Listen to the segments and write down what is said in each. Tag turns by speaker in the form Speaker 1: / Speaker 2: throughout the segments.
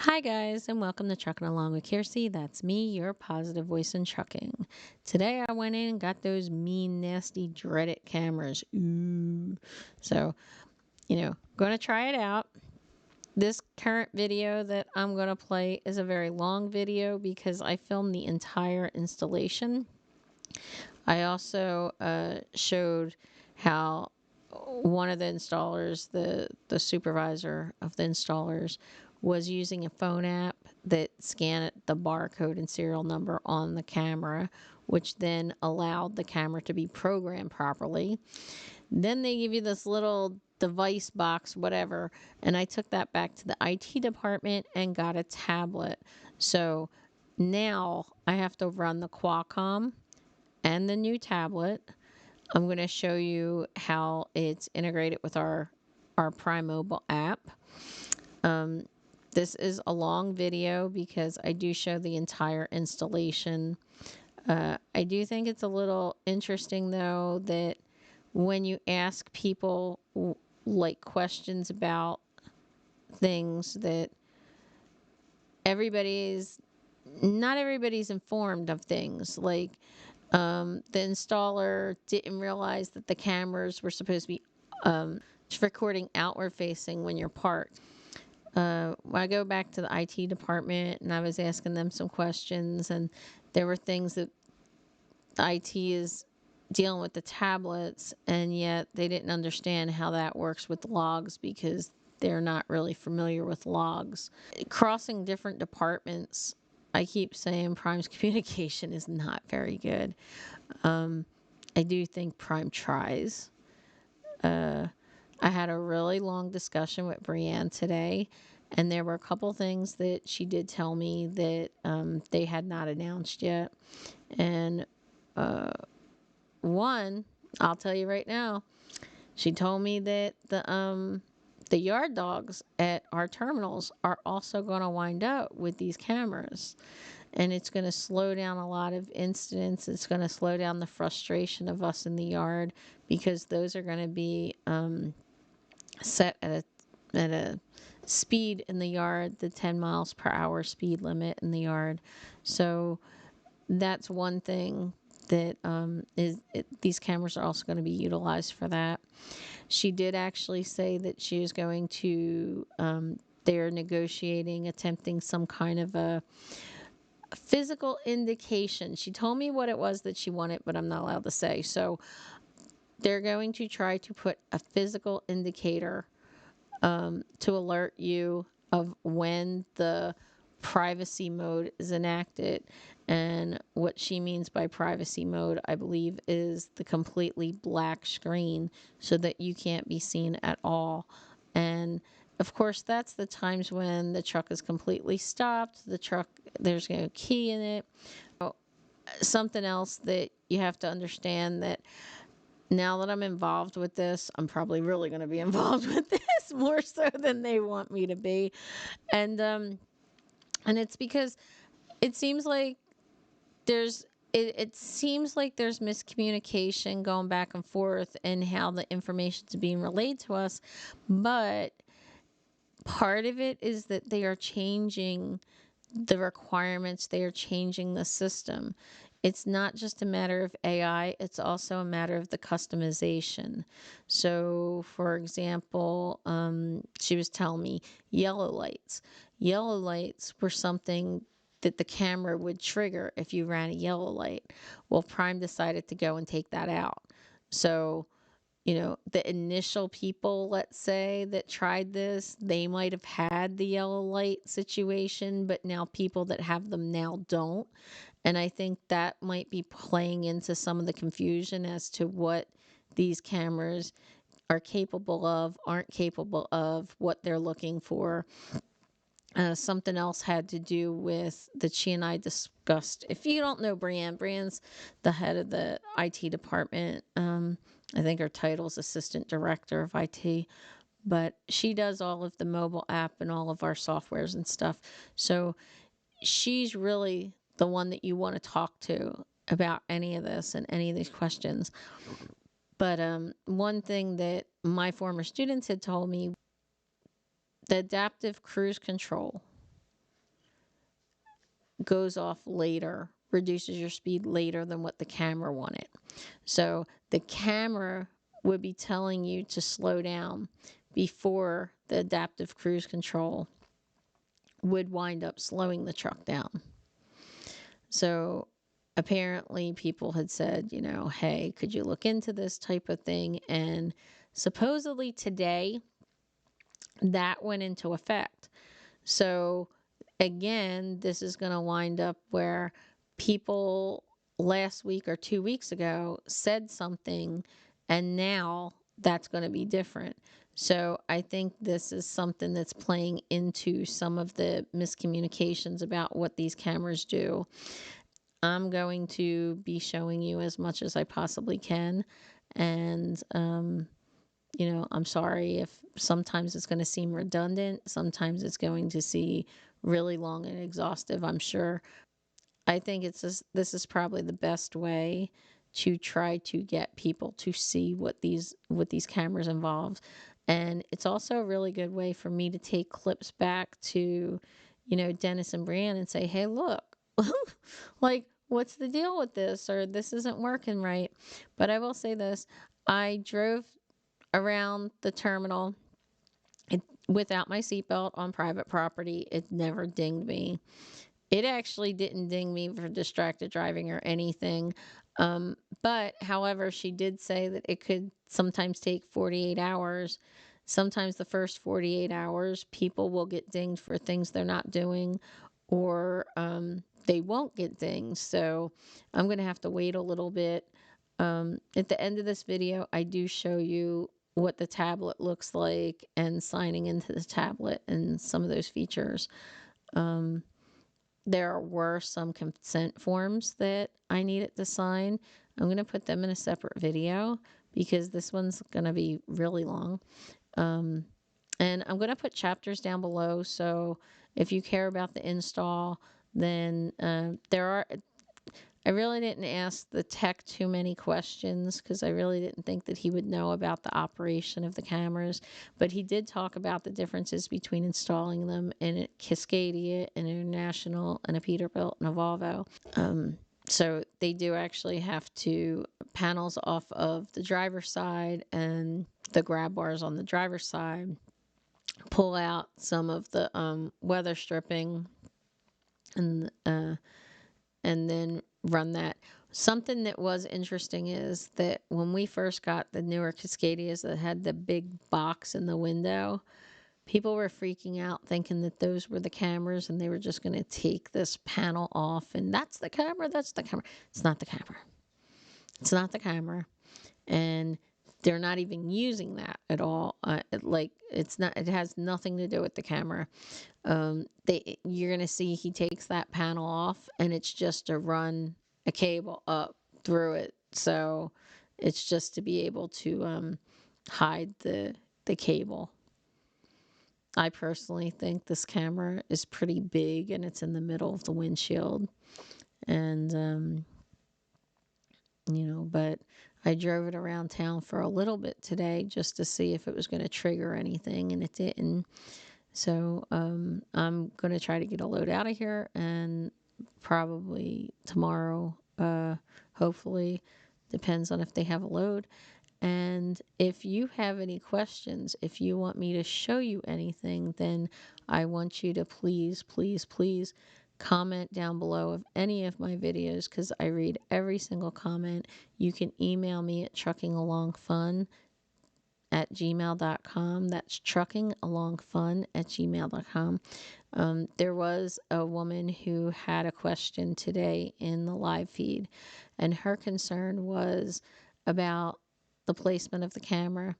Speaker 1: Hi, guys, and welcome to Trucking Along with Kiersey. That's me, your positive voice in trucking. Today, I went in and got those mean, nasty, dreaded cameras. Ooh. So, going to try it out. This current video that I'm going to play is a very long video because I filmed the entire installation. I also showed how one of the installers, the supervisor of the installers, was using a phone app that scanned the barcode and serial number on the camera, which then allowed the camera to be programmed properly. Then they give you this little device box, whatever, and I took that back to the IT department and got a tablet. So now I have to run the Qualcomm and the new tablet. I'm going to show you how it's integrated with our Prime Mobile app. This is a long video because I do show the entire installation. I do think it's a little interesting, though, that when you ask people like questions about things that everybody's not everybody's informed of things. Like the installer didn't realize that the cameras were supposed to be recording outward facing when you're parked. I go back to the IT department and I was asking them some questions, and there were things that IT is dealing with the tablets, and yet they didn't understand how that works with logs because they're not really familiar with logs. Crossing different departments, I keep saying Prime's communication is not very good. I do think Prime tries. I had a really long discussion with Brianne today, and there were a couple things that she did tell me that they had not announced yet. And one, I'll tell you right now, she told me that the yard dogs at our terminals are also going to wind up with these cameras. And it's going to slow down a lot of incidents. It's going to slow down the frustration of us in the yard because those are going to be set at a speed in the yard, the 10 miles per hour speed limit in the yard. So that's one thing that these cameras are also going to be utilized for that. She did actually say that she was going to, they're negotiating, attempting some kind of a physical indication. She told me what it was that she wanted, but I'm not allowed to say. So they're going to try to put a physical indicator to alert you of when the privacy mode is enacted. And what she means by privacy mode, I believe, is the completely black screen so that you can't be seen at all. And of course, that's the times when the truck is completely stopped. The truck, there's no key in it. Something else that you have to understand, that now that I'm involved with this, I'm probably really going to be involved with this more so than they want me to be. And it's because it seems like there's it seems like there's miscommunication going back and forth in how the information's being relayed to us. But part of it is that they are changing the requirements, they are changing the system. It's not just a matter of AI, it's also a matter of the customization. So, for example, she was telling me yellow lights. Yellow lights were something that the camera would trigger if you ran a yellow light. Well, Prime decided to go and take that out. So, the initial people, let's say, that tried this, they might have had the yellow light situation, but now people that have them now don't. And I think that might be playing into some of the confusion as to what these cameras are capable of, aren't capable of, what they're looking for. Something else had to do with that she and I discussed. If you don't know Brianne's the head of the IT department. I think her title is Assistant Director of IT, but she does all of the mobile app and all of our softwares and stuff. So she's really the one that you want to talk to about any of this and any of these questions. But one thing that my former students had told me, the adaptive cruise control goes off later, reduces your speed later than what the camera wanted. So the camera would be telling you to slow down before the adaptive cruise control would wind up slowing the truck down. So apparently people had said, hey, could you look into this type of thing? And supposedly today that went into effect. So again, this is going to wind up where people last week or 2 weeks ago said something, and now that's going to be different. So I think this is something that's playing into some of the miscommunications about what these cameras do. I'm going to be showing you as much as I possibly can. And, I'm sorry if sometimes it's going to seem redundant. Sometimes it's going to seem really long and exhaustive, I'm sure. I think this is probably the best way to try to get people to see what these cameras involve. And it's also a really good way for me to take clips back to, Dennis and Brianne and say, hey, look, like, what's the deal with this? Or this isn't working right. But I will say this. I drove around the terminal without my seatbelt on private property. It never dinged me. It actually didn't ding me for distracted driving or anything. But however, she did say that it could sometimes take 48 hours. Sometimes the first 48 hours, people will get dinged for things they're not doing, or they won't get dinged. So I'm going to have to wait a little bit. At the end of this video, I do show you what the tablet looks like and signing into the tablet and some of those features. There were some consent forms that I needed to sign. I'm going to put them in a separate video because this one's going to be really long. And I'm going to put chapters down below. So if you care about the install, then I really didn't ask the tech too many questions because I really didn't think that he would know about the operation of the cameras. But he did talk about the differences between installing them in a Cascadia, an International, and a Peterbilt, and a Volvo. So they do actually have to panels off of the driver's side and the grab bars on the driver's side, pull out some of the weather stripping, and then run that. Something that was interesting is that when we first got the newer Cascadias that had the big box in the window, people were freaking out thinking that those were the cameras and they were just going to take this panel off and that's the camera, that's the camera. It's not the camera. It's not the camera. And they're not even using that at all. It has nothing to do with the camera. You're going to see he takes that panel off and it's just to run a cable up through it. So it's just to be able to hide the cable. I personally think this camera is pretty big and it's in the middle of the windshield. And, but I drove it around town for a little bit today just to see if it was going to trigger anything, and it didn't. So I'm going to try to get a load out of here, and probably tomorrow, hopefully, depends on if they have a load. And if you have any questions, if you want me to show you anything, then I want you to please, please, please comment down below of any of my videos because I read every single comment. You can email me at truckingalongfun@gmail.com. That's truckingalongfun@gmail.com. There was a woman who had a question today in the live feed, and her concern was about the placement of the camera.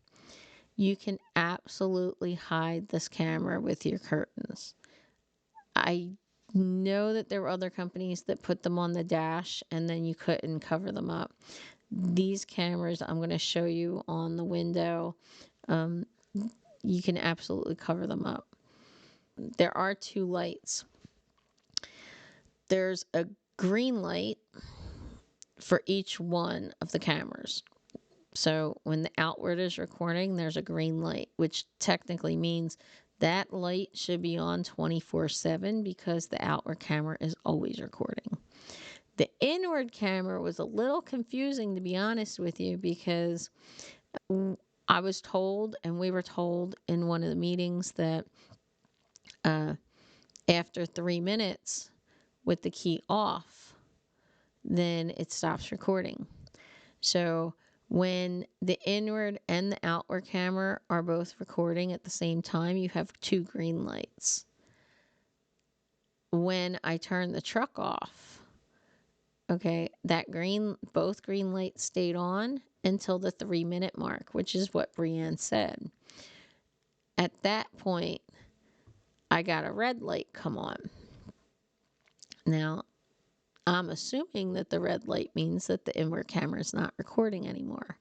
Speaker 1: You can absolutely hide this camera with your curtains. I know that there were other companies that put them on the dash and then you couldn't cover them up. These cameras I'm going to show you on the window, you can absolutely cover them up. There are two lights. There's a green light for each one of the cameras. So when the outward is recording, there's a green light, which technically means that light should be on 24/7 because the outward camera is always recording. The inward camera was a little confusing, to be honest with you, because I was told, and we were told in one of the meetings, that after 3 minutes with the key off, then it stops recording. So when the inward and the outward camera are both recording at the same time, you have 2 green lights. When I turn the truck off, okay, both green lights stayed on until the 3-minute mark, which is what Brianne said. At that point, I got a red light come on. Now, I'm assuming that the red light means that the inward camera is not recording anymore.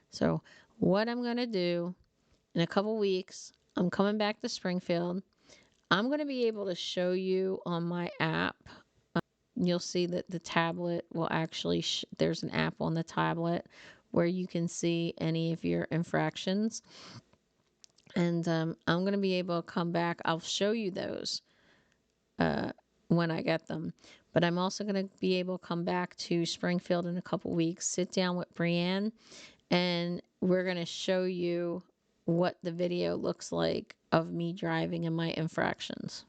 Speaker 1: So what I'm going to do in a couple weeks, I'm coming back to Springfield. I'm going to be able to show you on my app. You'll see that the tablet will actually, there's an app on the tablet where you can see any of your infractions. And I'm going to be able to come back. I'll show you those when I get them. But I'm also going to be able to come back to Springfield in a couple weeks, sit down with Brianne, and we're going to show you what the video looks like of me driving and my infractions.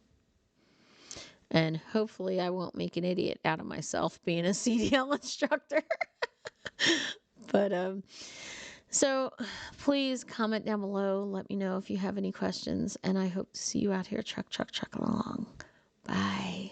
Speaker 1: And hopefully I won't make an idiot out of myself being a CDL instructor. But so please comment down below. Let me know if you have any questions. And I hope to see you out here truck along. Bye.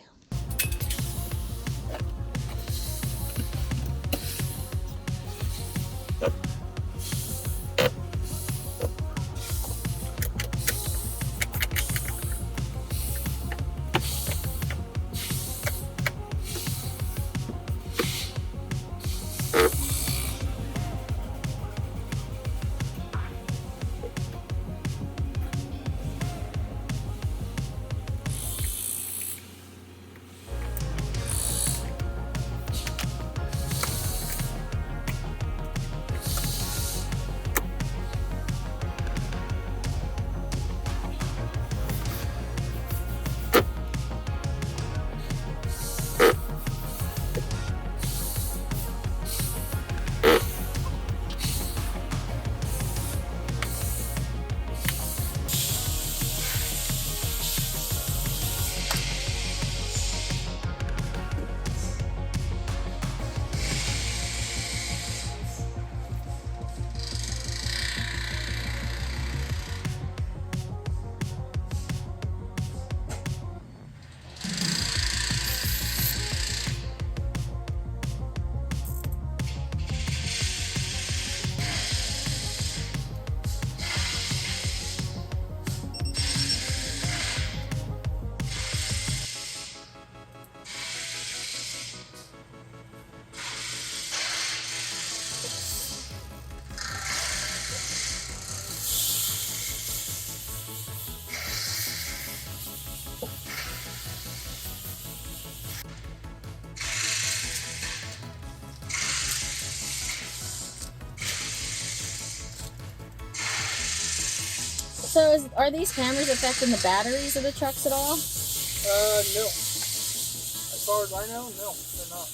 Speaker 2: So are these cameras affecting the batteries of the trucks at all?
Speaker 3: No. As far as I know, no, they're not.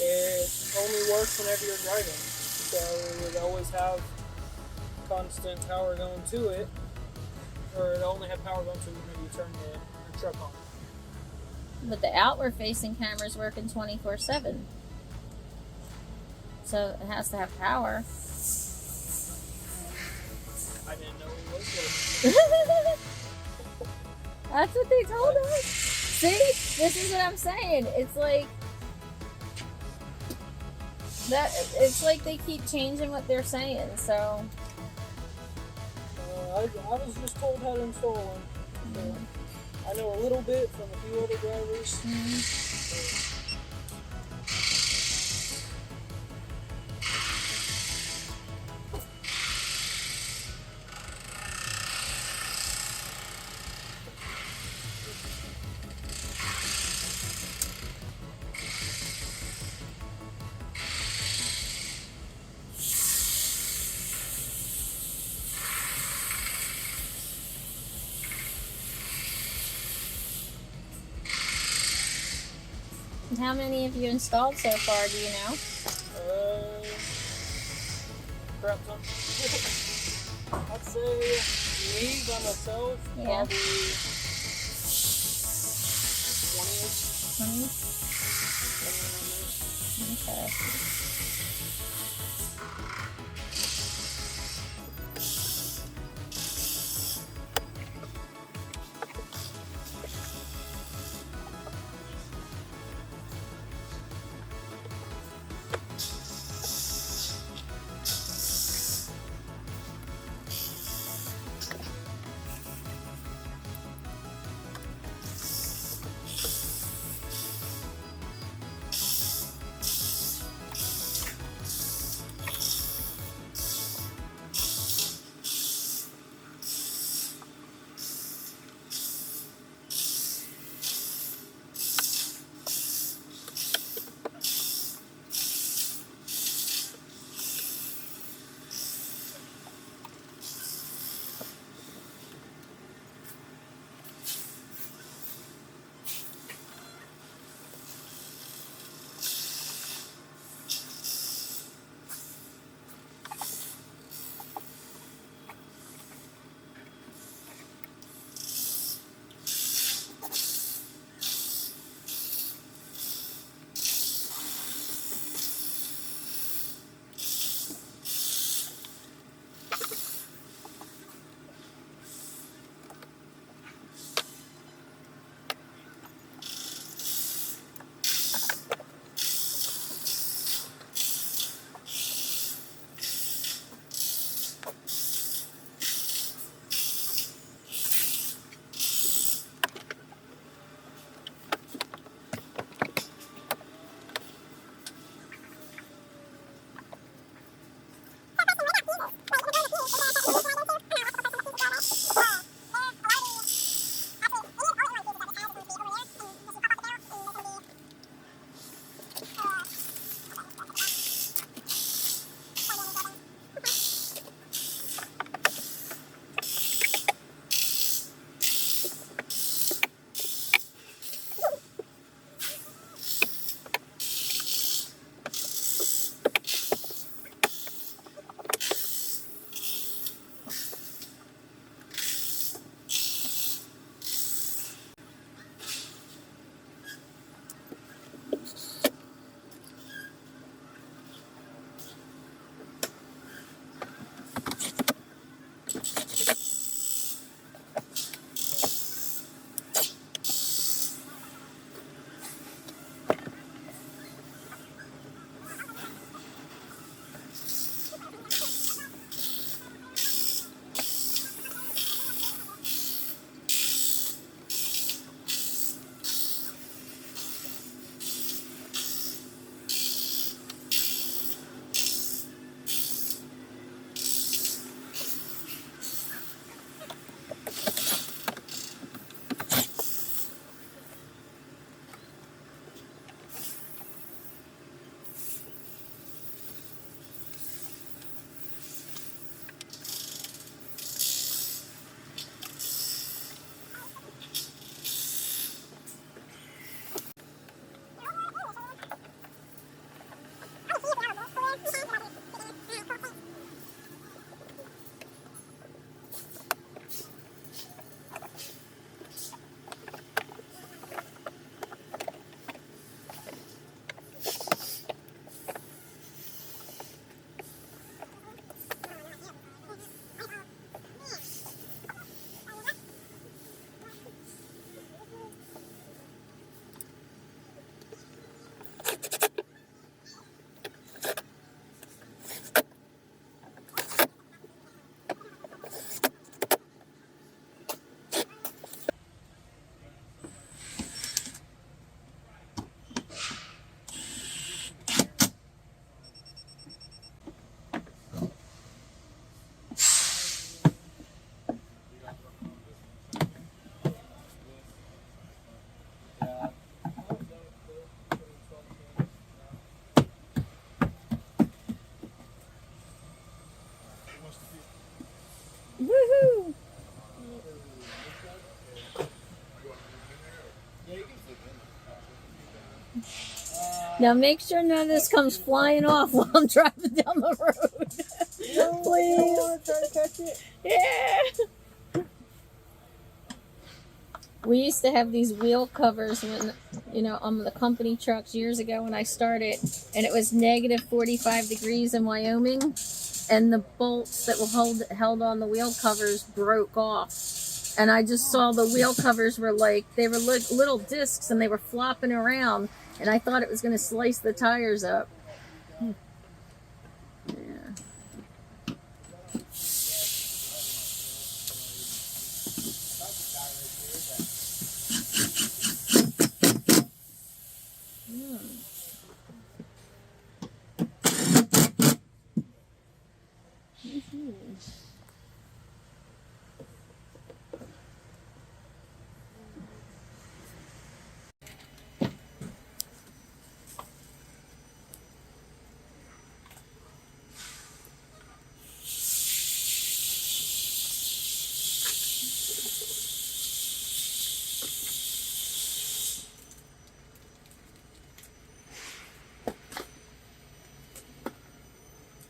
Speaker 3: It only works whenever you're driving. So it would always have constant power going to it, or it only have power going to it whenever you turn the truck on.
Speaker 2: But the outward facing camera's working 24/7. So it has to have power.
Speaker 3: I didn't know it was working.
Speaker 2: That's what they told us. See? This is what I'm saying. It's like that. It's like they keep changing what they're saying. So
Speaker 3: I was just told how to install one. So I know a little bit from a few other drivers. So.
Speaker 2: And how many have you installed so far, do you know?
Speaker 3: Crap ton. I'd say me by myself,
Speaker 2: Yeah.
Speaker 3: probably 20-ish.
Speaker 2: 20? Okay. Now make sure none of this comes flying off while I'm driving down the road. Please.
Speaker 3: You want to try to catch it?
Speaker 2: Yeah. We used to have these wheel covers when, on the company trucks years ago when I started, and it was negative 45 degrees in Wyoming, and the bolts that were held on the wheel covers broke off. And I just saw the wheel covers were they were little discs, and they were flopping around, and I thought it was going to slice the tires up. Yeah.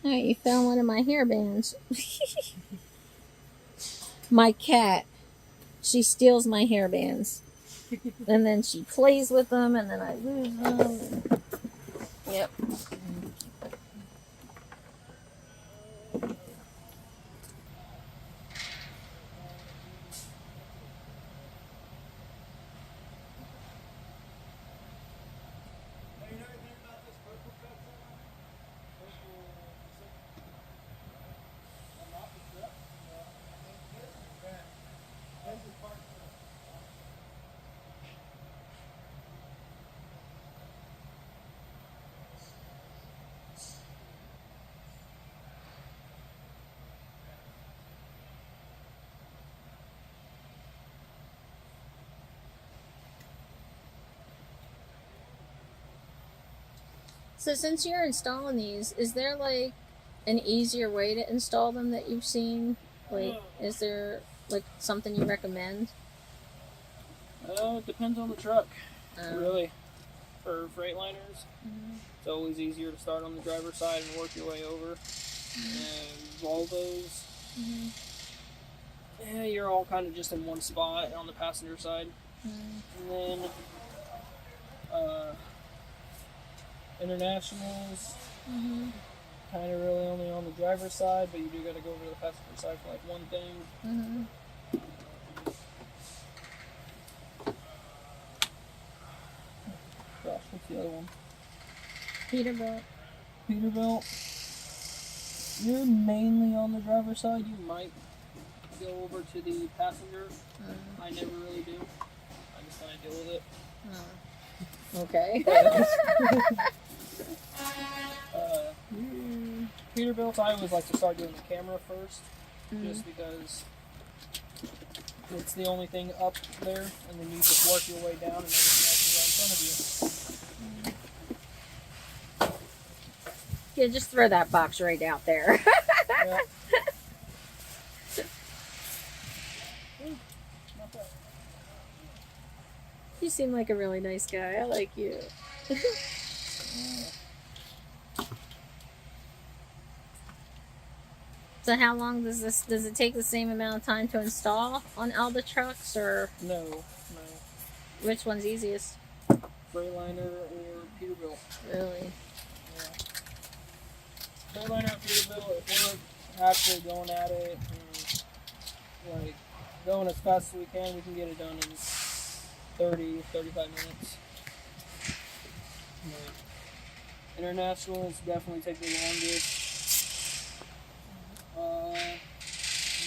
Speaker 2: Alright, you found one of my hairbands. My cat, she steals my hairbands. And then she plays with them, and then I lose them. Yep. So since you're installing these, is there an easier way to install them that you've seen? Is there something you recommend?
Speaker 3: It depends on the truck, really. For Freightliners, it's always easier to start on the driver's side and work your way over. And Volvos, yeah, you're all kind of just in one spot on the passenger side. And then Internationals, kind of really only on the driver's side, but you do got to go over to the passenger side for one thing. Gosh, what's the other one?
Speaker 2: Peterbilt.
Speaker 3: You're mainly on the driver's side. You might go over to the passenger. I never really do. I just kind of deal with it.
Speaker 2: Okay.
Speaker 3: Peterbilt, I always like to start doing the camera first, just because it's the only thing up there, and then you just work your way down, and everything else is right in front of you.
Speaker 2: Yeah, just throw that box right out there.
Speaker 3: Yeah. Not bad.
Speaker 2: You seem like a really nice guy. I like you. So how long does it take the same amount of time to install on all the trucks, or
Speaker 3: No.
Speaker 2: which one's easiest?
Speaker 3: Freightliner or Peterbilt.
Speaker 2: Really?
Speaker 3: Yeah. Freightliner or Peterbilt, if we're actually going at it and going as fast as we can get it done in 30, 35 minutes. Internationals definitely take the longest.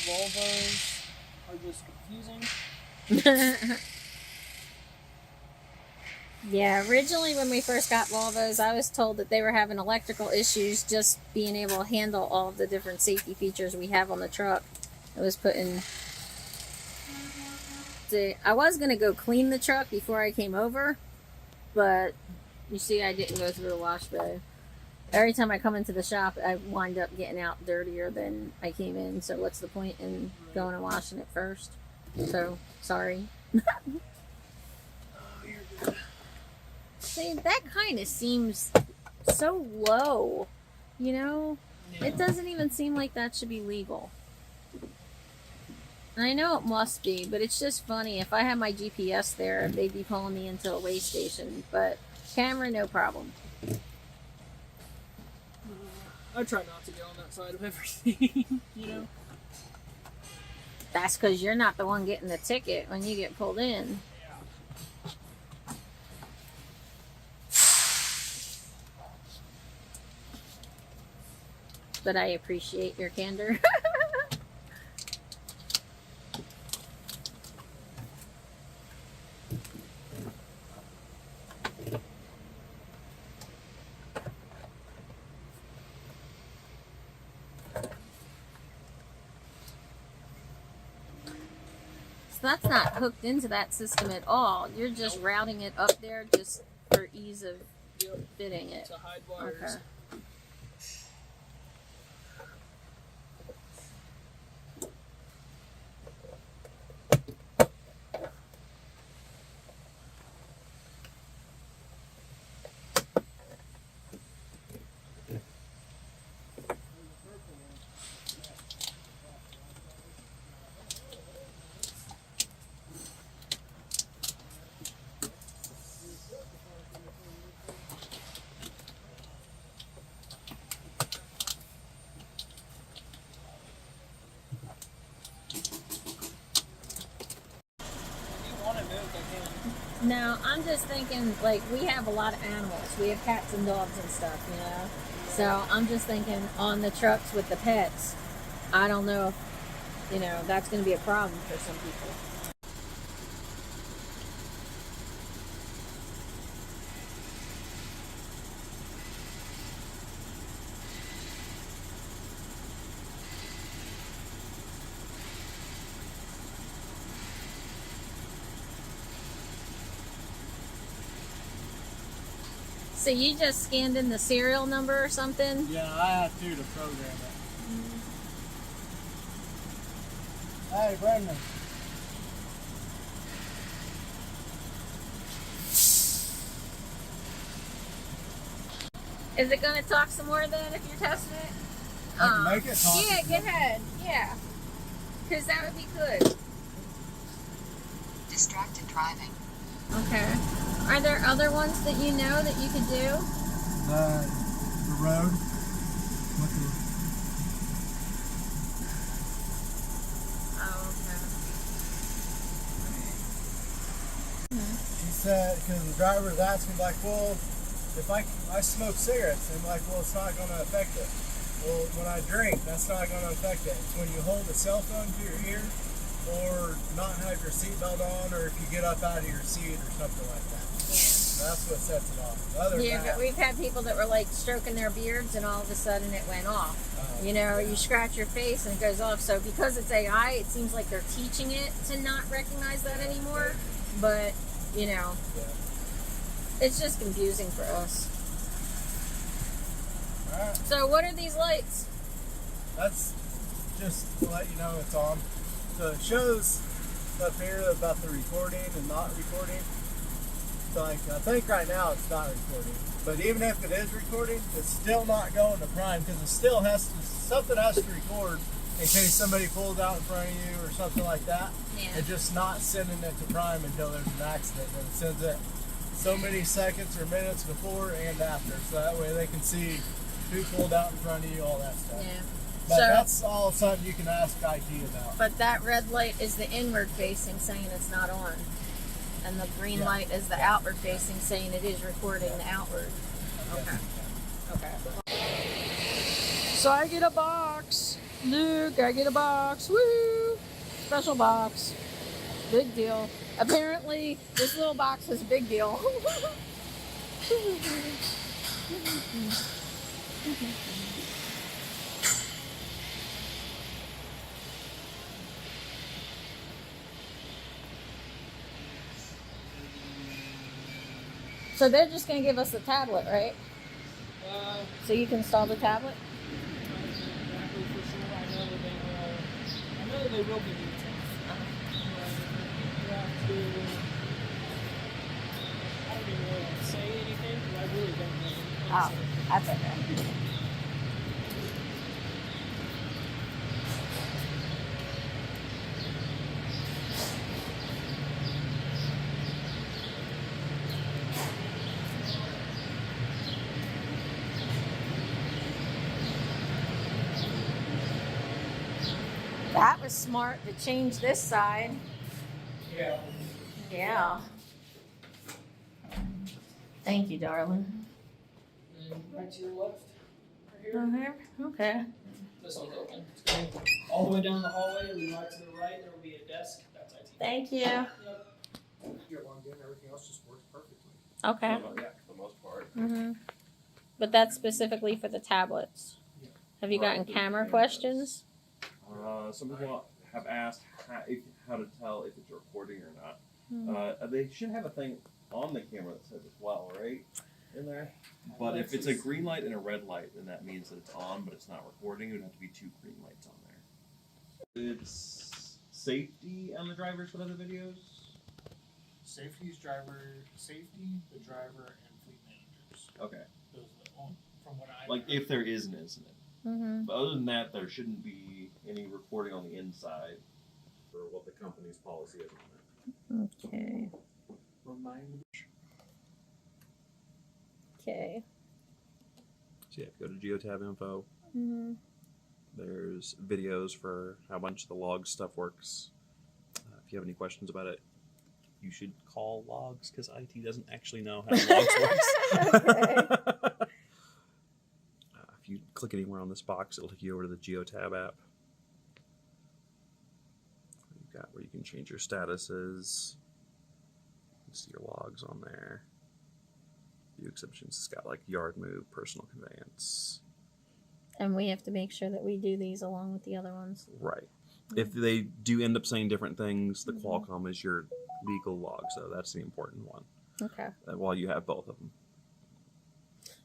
Speaker 3: Volvos are just confusing.
Speaker 2: Yeah, originally when we first got Volvos, I was told that they were having electrical issues just being able to handle all of the different safety features we have on the truck. I was I was going to go clean the truck before I came over, but you see I didn't go through the wash bay. Every time I come into the shop, I wind up getting out dirtier than I came in, so what's the point in going and washing it first? So, sorry.
Speaker 3: You're good.
Speaker 2: See, that kind of seems so low, you know?
Speaker 3: Yeah.
Speaker 2: It doesn't even seem like that should be legal. And I know it must be, but it's just funny. If I had my GPS there, they'd be pulling me into a way station. But camera, no problem.
Speaker 3: I try not to get on that side of everything, you know?
Speaker 2: That's because you're not the one getting the ticket when you get pulled in. But I appreciate your candor. So that's not hooked into that system at all. You're just routing it up there just for ease of fitting it.
Speaker 3: To hide wires.
Speaker 2: Okay. No, I'm just thinking, like, we have a lot of animals. We have cats and dogs and stuff, you know? So I'm just thinking on the trucks with the pets, I don't know if, you know, that's going to be a problem for some people. So you just scanned in the serial number or something?
Speaker 3: Yeah, I have to program it. Hey, Brendan.
Speaker 2: Is it going to talk some more then if you're testing it?
Speaker 3: I can make it talk.
Speaker 2: Yeah, go ahead. Yeah. Because that would be good.
Speaker 4: Distracted driving.
Speaker 2: Okay. Are there other ones that you know that you could do?
Speaker 3: The road.
Speaker 2: Oh, okay.
Speaker 3: She said, because the driver was asking, like, well, if I smoke cigarettes, and like, well, it's not going to affect it. Well, when I drink, that's not going to affect it. It's when you hold a cell phone to your ear, or not have your seatbelt on, or if you get up out of your seat or something like that.
Speaker 2: Yeah.
Speaker 3: That's what sets it off. Other than
Speaker 2: Yeah,
Speaker 3: that,
Speaker 2: but we've had people that were like stroking their beards and all of a sudden it went off. You know, you scratch your face and it goes off. So because it's AI, it seems like they're teaching it to not recognize that anymore. But, you know, it's just confusing for us.
Speaker 3: Alright.
Speaker 2: So what are these lights?
Speaker 3: That's just to let you know it's on. So it shows up here about the recording and not recording. So like, I think right now it's not recording. But even if it is recording, it's still not going to prime because it still has to, something has to record in case somebody pulls out in front of you or something like that.
Speaker 2: Yeah.
Speaker 3: And just not sending it to prime until there's an accident. And it sends it so many seconds or minutes before and after. So that way they can see who pulled out in front of you, all that stuff.
Speaker 2: Yeah.
Speaker 3: But
Speaker 2: So-
Speaker 3: that's all something you can ask IT about.
Speaker 2: But that red light is the inward facing saying it's not on. And the green light is the outward facing saying it is recording the outward. Okay. Okay.
Speaker 1: So I get a box. Luke, I get a box. Woo! Special box. Big deal. Apparently, this little box is a big deal.
Speaker 2: So they're just going to give us the tablet, right? So you can install the tablet?
Speaker 3: Exactly for sure. I know they will give you a test. You have to, I don't even know what to say
Speaker 2: Oh, that's okay. That was smart to change this side.
Speaker 3: Yeah.
Speaker 2: Yeah. Thank you, darling.
Speaker 3: And right to your left. Right here.
Speaker 2: Okay.
Speaker 3: This one's open. It's going all the way down the hallway. We right to the right. There will be a desk. That's IT.
Speaker 2: Thank you.
Speaker 3: Yep. You're logged in. Everything else just works perfectly.
Speaker 2: Okay.
Speaker 4: Yeah, for the most part.
Speaker 2: But that's specifically for the tablets.
Speaker 3: Yeah.
Speaker 2: Have you gotten
Speaker 4: Right.
Speaker 2: camera questions?
Speaker 4: Some people have asked how to tell if it's recording or not. They should have a thing on the camera that says as well, right? In there. But if it's a green light and a red light, then that means that it's on, but it's not recording. It would have to be 2 green lights on there. It's safety on the drivers for other videos.
Speaker 3: Safety, the driver, and fleet managers.
Speaker 4: Okay.
Speaker 3: Those are the only, from what I
Speaker 4: Like if there is an incident. But other than that, there shouldn't be any recording on the inside for what the company's policy is on it.
Speaker 2: Okay.
Speaker 3: Remind me.
Speaker 2: Okay.
Speaker 4: So yeah, if you go to Geo Tab Info, there's videos for how much of the log stuff works. If you have any questions about it, you should call logs because IT doesn't actually know how logs works. If you click anywhere on this box, it'll take you over to the Geo Tab app. You've got where you can change your statuses. You can see your logs on there. View exceptions. It's got like yard move, personal conveyance.
Speaker 2: And we have to make sure that we do these along with the other ones.
Speaker 4: Right. If they do end up saying different things, the Qualcomm is your legal log, so that's the important one.
Speaker 2: Okay.
Speaker 4: While you have both of them.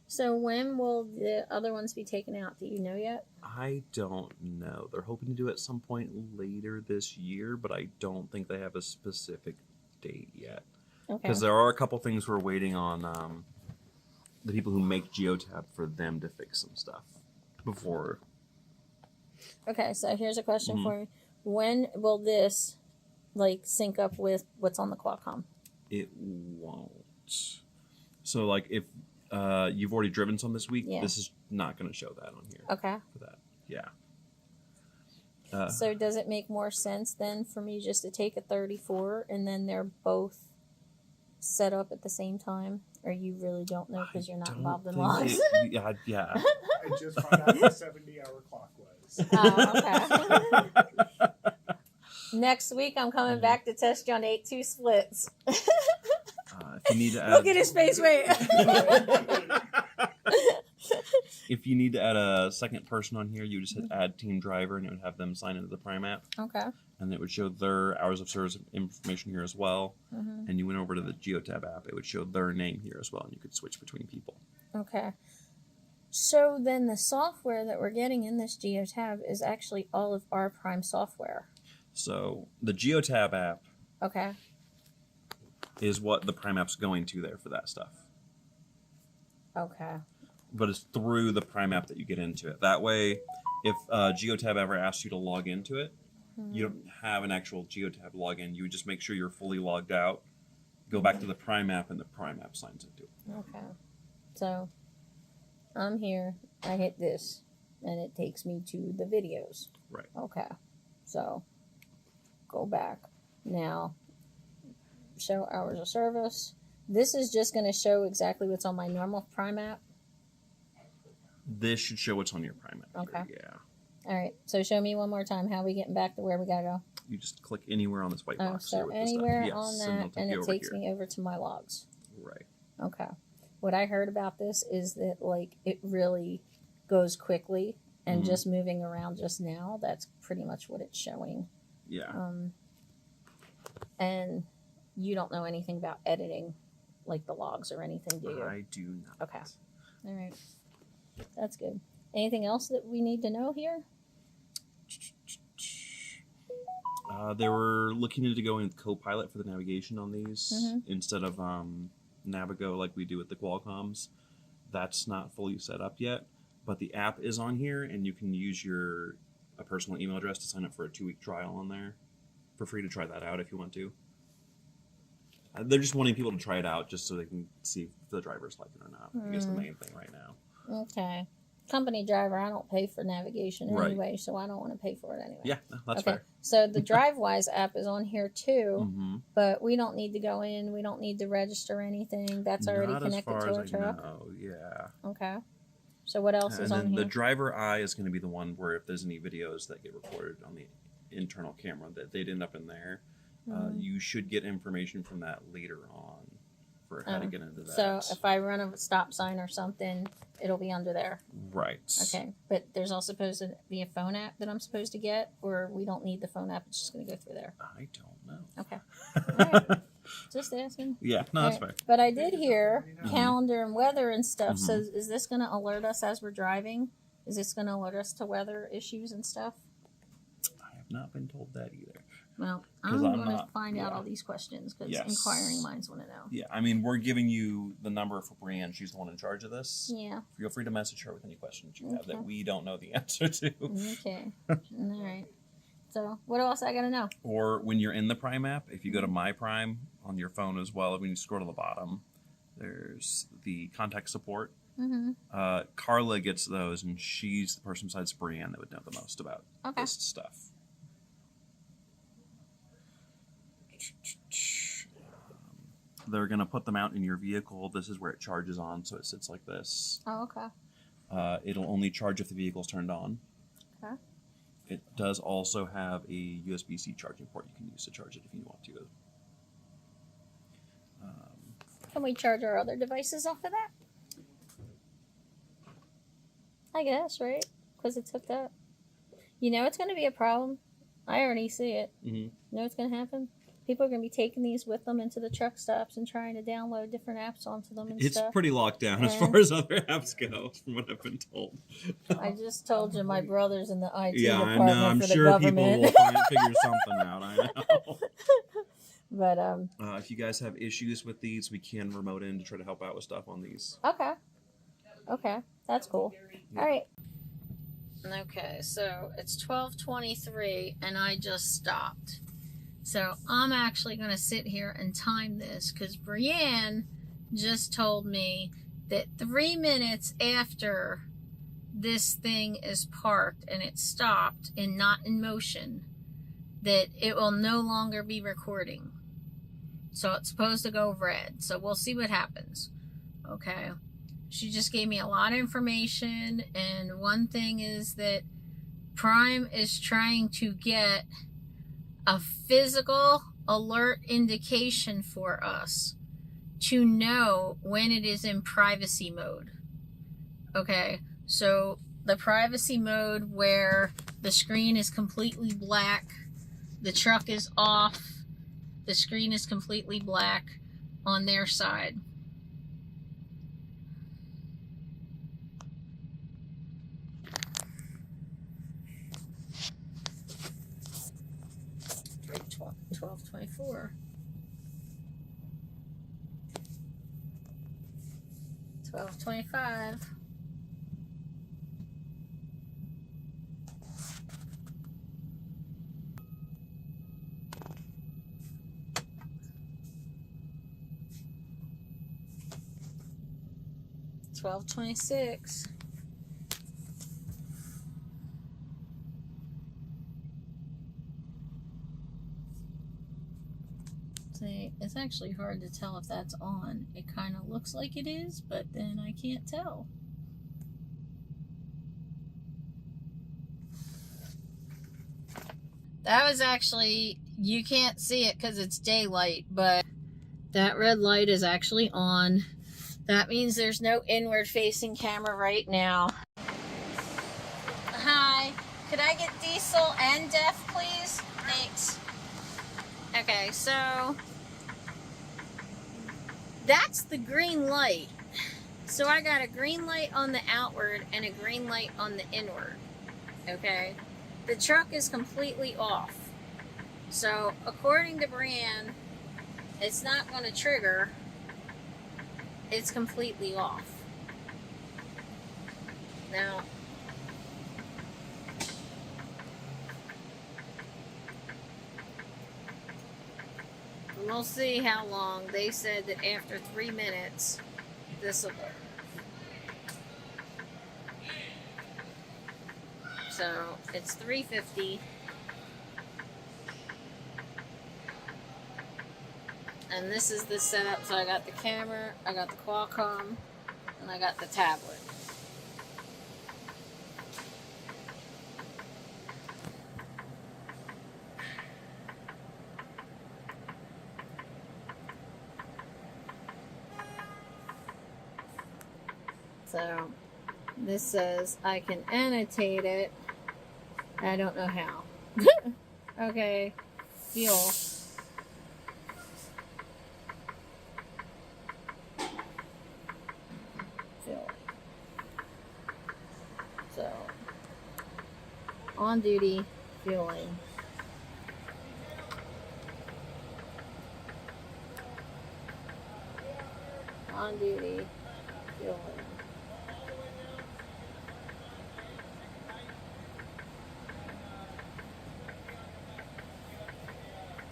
Speaker 2: So when will the other ones be taken out? Do you know yet?
Speaker 4: I don't know. They're hoping to do it at some point later this year, but I don't think they have a specific date yet.
Speaker 2: Okay.
Speaker 4: Because there are a couple things we're waiting on the people who make GeoTab for them to fix some stuff before.
Speaker 2: Okay, so here's a question for you. When will this like sync up with what's on the Qualcomm?
Speaker 4: It won't. So like if you've already driven some this week, this is not going to show that on here.
Speaker 2: Okay.
Speaker 4: For that. Yeah.
Speaker 2: So does it make more sense then for me just to take a 34 and then they're both set up at the same time? Or you really don't know because you're not involved in logs?
Speaker 4: Yeah.
Speaker 5: I just found out the 70-hour clock was.
Speaker 2: Oh, okay. Next week I'm coming back to test you on 8-2 splits.
Speaker 4: If you need to add,
Speaker 2: Look at his face, wait.
Speaker 4: if you need to add a second person on here, you just hit add team driver and it would have them sign into the Prime app.
Speaker 2: Okay.
Speaker 4: And it would show their hours of service information here as well. And you went over to the GeoTab app, it would show their name here as well, and you could switch between people.
Speaker 2: Okay. So then the software that we're getting in this GeoTab is actually all of our Prime software.
Speaker 4: So the GeoTab app
Speaker 2: Okay.
Speaker 4: is what the Prime app's going to there for that stuff.
Speaker 2: Okay.
Speaker 4: But it's through the Prime app that you get into it. That way, if GeoTab ever asks you to log into it, you don't have an actual GeoTab login. You would just make sure you're fully logged out, go back to the Prime app, and the Prime app signs into it.
Speaker 2: Okay. So I'm here. I hit this, and it takes me to the videos.
Speaker 4: Right.
Speaker 2: Okay. So go back. Now, show hours of service. This is just going to show exactly what's on my normal Prime app.
Speaker 4: This should show what's on your Prime app.
Speaker 2: Okay.
Speaker 4: Here. Yeah.
Speaker 2: All right. So show me one more time. How are we getting back to where we got to go?
Speaker 4: You just click anywhere on this white
Speaker 2: Oh,
Speaker 4: box. here
Speaker 2: so
Speaker 4: with the stuff.
Speaker 2: anywhere
Speaker 4: Yes,
Speaker 2: on
Speaker 4: it'll
Speaker 2: that,
Speaker 4: take
Speaker 2: and
Speaker 4: you
Speaker 2: it
Speaker 4: over
Speaker 2: takes
Speaker 4: here.
Speaker 2: me over to my logs.
Speaker 4: Right.
Speaker 2: Okay. What I heard about this is that like it really goes quickly, and just moving around just now, that's pretty much what it's showing.
Speaker 4: Yeah.
Speaker 2: And you don't know anything about editing, like the logs or anything, do you?
Speaker 4: I do not.
Speaker 2: Okay. All right. That's good. Anything else that we need to know here?
Speaker 4: They were looking into going with Copilot for the navigation on these instead of Navigo like we do with the Qualcomms.
Speaker 6: that's not fully set up yet, but the app is on here, and you can use a personal email address to sign up for a 2-week trial on there for free to try that out if you want to. They're just wanting people to try it out just so they can see if the drivers like it or not. I guess the main thing right now.
Speaker 2: Okay. Company driver, I don't pay for navigation
Speaker 6: Right.
Speaker 2: anyway, so I don't want to pay for it anyway.
Speaker 6: Yeah, no, that's
Speaker 2: Okay.
Speaker 6: fair.
Speaker 2: So the DriveWise app is on here too,
Speaker 6: Mm-hmm.
Speaker 2: but we don't need to go in. We don't need to register anything. That's already
Speaker 6: Not
Speaker 2: connected
Speaker 6: as
Speaker 2: to
Speaker 6: far
Speaker 2: our
Speaker 6: as
Speaker 2: truck.
Speaker 6: I know, yeah.
Speaker 2: Okay. So what else is
Speaker 6: And
Speaker 2: on
Speaker 6: then
Speaker 2: here?
Speaker 6: the driver eye is going to be the one where if there's any videos that get recorded on the internal camera that they'd end up in there, you should get information from that later on for how to get into that.
Speaker 2: So if I run a stop sign or something, it'll be under there.
Speaker 6: Right.
Speaker 2: Okay. But there's also supposed to be a phone app that I'm supposed to get, or we don't need the phone app. It's just going to go through there.
Speaker 6: I don't know.
Speaker 2: Okay. All right. Just asking.
Speaker 6: Yeah, no, that's
Speaker 2: All right.
Speaker 6: fair.
Speaker 2: But I did hear calendar and weather and stuff.
Speaker 6: Mm-hmm.
Speaker 2: So is this going to alert us as we're driving? Is this going to alert us to weather issues and stuff?
Speaker 6: I have not been told that either.
Speaker 2: Well,
Speaker 6: 'Cause
Speaker 2: I'm
Speaker 6: I'm
Speaker 2: going to
Speaker 6: not-
Speaker 2: find out
Speaker 6: yeah.
Speaker 2: all these questions because
Speaker 6: Yes.
Speaker 2: inquiring minds want to know.
Speaker 6: Yeah, I mean, we're giving you the number for Brienne. She's the one in charge of this.
Speaker 2: Yeah.
Speaker 6: Feel free to message her with any questions you have
Speaker 2: Okay.
Speaker 6: that we don't know the answer to.
Speaker 2: Okay. All right. So what else I got to know?
Speaker 6: Or when you're in the Prime app, if you go to My Prime on your phone as well, when you scroll to the bottom, there's the contact support.
Speaker 2: Mm-hmm.
Speaker 6: Carla gets those, and she's the person besides Brienne that would know the most about
Speaker 2: Okay.
Speaker 6: this stuff. They're going to put them out in your vehicle. This is where it charges on, so it sits like this.
Speaker 2: Oh, okay.
Speaker 6: It'll only charge if the vehicle's turned on.
Speaker 2: Okay.
Speaker 6: It does also have a USB-C charging port you can use to charge it if you want to.
Speaker 2: Can we charge our other devices off of that? I guess, right? Because it's hooked up. You know it's going to be a problem. I already see it.
Speaker 6: Mm-hmm.
Speaker 2: You know what's going to happen? People are going to be taking these with them into the truck stops and trying to download different apps onto them and
Speaker 6: It's
Speaker 2: stuff.
Speaker 6: pretty locked down as
Speaker 2: Yeah.
Speaker 6: far as other apps go, from what I've been told.
Speaker 2: I just told you my brother's in the IT
Speaker 6: Yeah, I
Speaker 2: department
Speaker 6: know. I'm
Speaker 2: for the
Speaker 6: sure people
Speaker 2: government.
Speaker 6: will figure something out. I know.
Speaker 2: But
Speaker 6: If you guys have issues with these, we can remote in to try to help out with stuff on these.
Speaker 2: okay, that's cool. All right. Okay, so it's 12:23 and I just stopped. So I'm actually going to sit here and time this because Brienne just told me that 3 minutes after this thing is parked and it's stopped and not in motion, that it will no longer be recording. So it's supposed to go red. So we'll see what happens. Okay. She just gave me a lot of information, and one thing is that Prime is trying to get a physical alert indication for us to know when it is in privacy mode. Okay, so the privacy mode where the screen is completely black, the truck is off, the screen is completely black on their side. $12.24. $12.25. $12.26. See, it's actually hard to tell if that's on. It kind of looks like it is, but then I can't tell. That was actually, you can't see it because it's daylight, but that red light is actually on. That means there's no inward facing camera right now. Hi, could I get diesel and Dept, please? Thanks. Okay, so that's the green light. So I got a green light on the outward and a green light on the inward. Okay, the truck is completely off. So according to Brienne, it's not going to trigger. It's completely off. Now, we'll see how long. They said that after 3 minutes, this will work. So it's 350. And this is the setup. So I got the camera, I got the Qualcomm, and I got the tablet. So this says I can annotate it. I don't know how. Okay, fuel. Fuel. So, on duty, fueling. On duty, fueling.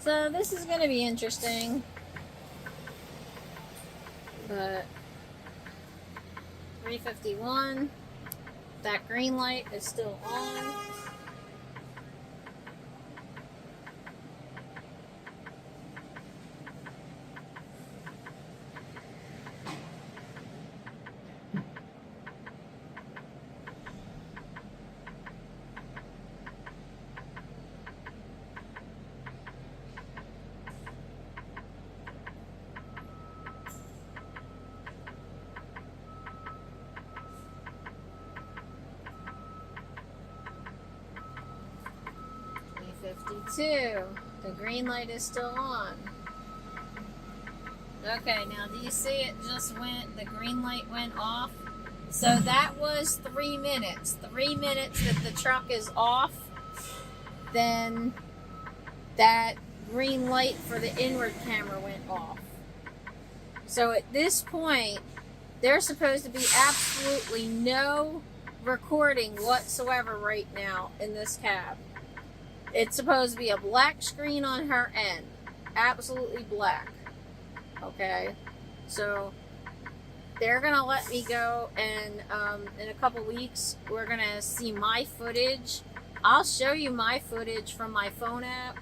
Speaker 2: So this is going to be interesting, but 351, that green light is still on. The green light is still on. Okay, now do you see it just went, the green light went off? So that was 3 minutes. 3 minutes that the truck is off, then that green light for the inward camera went off. So at this point, there's supposed to be absolutely no recording whatsoever right now in this cab. It's supposed to be a black screen on her end. Absolutely black. Okay? So, they're going to let me go, and in a couple weeks, we're going to see my footage. I'll show you my footage from my phone app,